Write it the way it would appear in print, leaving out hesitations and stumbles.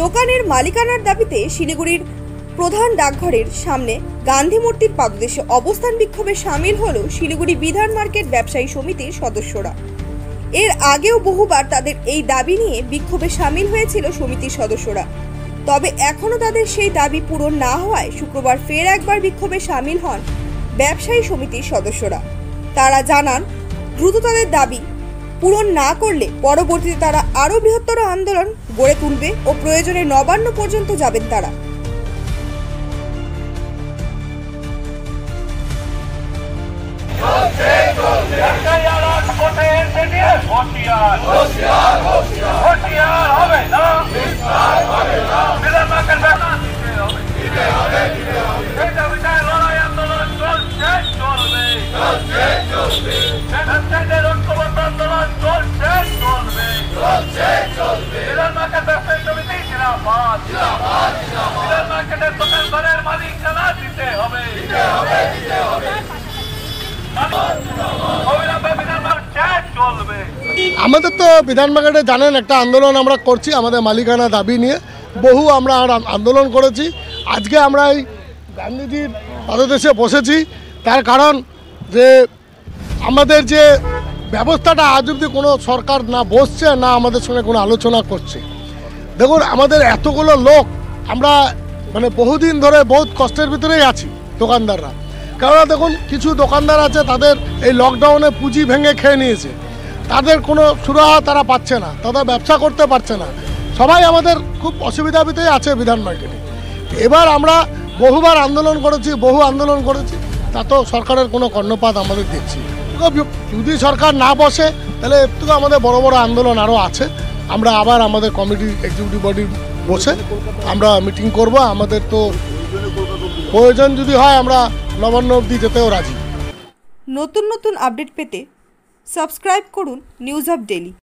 দোকানের মালিকানার দাবিতে শিলিগুড়ির প্রধান ডাকঘরের সামনে গান্ধী মূর্তির পাদদেশে অবস্থান বিক্ষোভে সামিল হলো শিলিগুড়ি বিধান মার্কেট ব্যবসায়ী সমিতির সদস্যরা। এর আগেও বহুবার তাদের এই দাবি নিয়ে বিক্ষোভে সামিল হয়েছিল সমিতির সদস্যরা, তবে এখনও তাদের সেই দাবি পূরণ না হওয়ায় শুক্রবার ফের একবার বিক্ষোভে সামিল হন ব্যবসায়ী সমিতির সদস্যরা। তারা জানান, দ্রুত তাদের দাবি পূরণ না করলে পরবর্তীতে তারা আরও বৃহত্তর আন্দোলন গড়ে তুলবে ও প্রয়োজনে নবান্ন পর্যন্ত যাবেন তারা। আমাদের তো বিধান মার্কেটে জানেন একটা আন্দোলন আমরা করছি আমাদের মালিকানা দাবি নিয়ে। বহু আমরা আন্দোলন করেছি। আজকে আমরা এই গান্ধীজির পাদদেশে বসেছি, তার কারণ যে আমাদের যে ব্যবস্থাটা আজ অবধি কোনো সরকার না বসছে না আমাদের সঙ্গে কোনো আলোচনা করছে। দেখুন, আমাদের এতগুলো লোক আমরা বহুদিন ধরে বহুত কষ্টের ভিতরেই আছি দোকানদাররা। কেননা দেখুন, কিছু দোকানদার আছে তাদের এই লকডাউনে পুঁজি ভেঙে খেয়ে নিয়েছে, তাদের কোনো সুরাহা তারা পাচ্ছে না, তাদের ব্যবসা করতে পারছে না। সবাই আমাদের খুব অসুবিধার ভিতরেই আছে বিধান মার্কেটে। এবার আমরা বহুবার আন্দোলন করেছি, তাতেও সরকারের কোনো কর্ণপাত আমাদের দেখছি। যদি সরকার না বসে তাহলে এর থেকে আমাদের বড় বড় আন্দোলন আরও আছে। আমরা আবার আমাদের কমিটি এক্সিকিউটিভ বডি বসে আমরা মিটিং করব। আমাদের তো প্রয়োজন যদি হয় আমরা নবান্ন অবধি যেতেও রাজি। নতুন আপডেট পেতে সাবস্ক্রাইব করুন নিউজ আপ ডেইলি।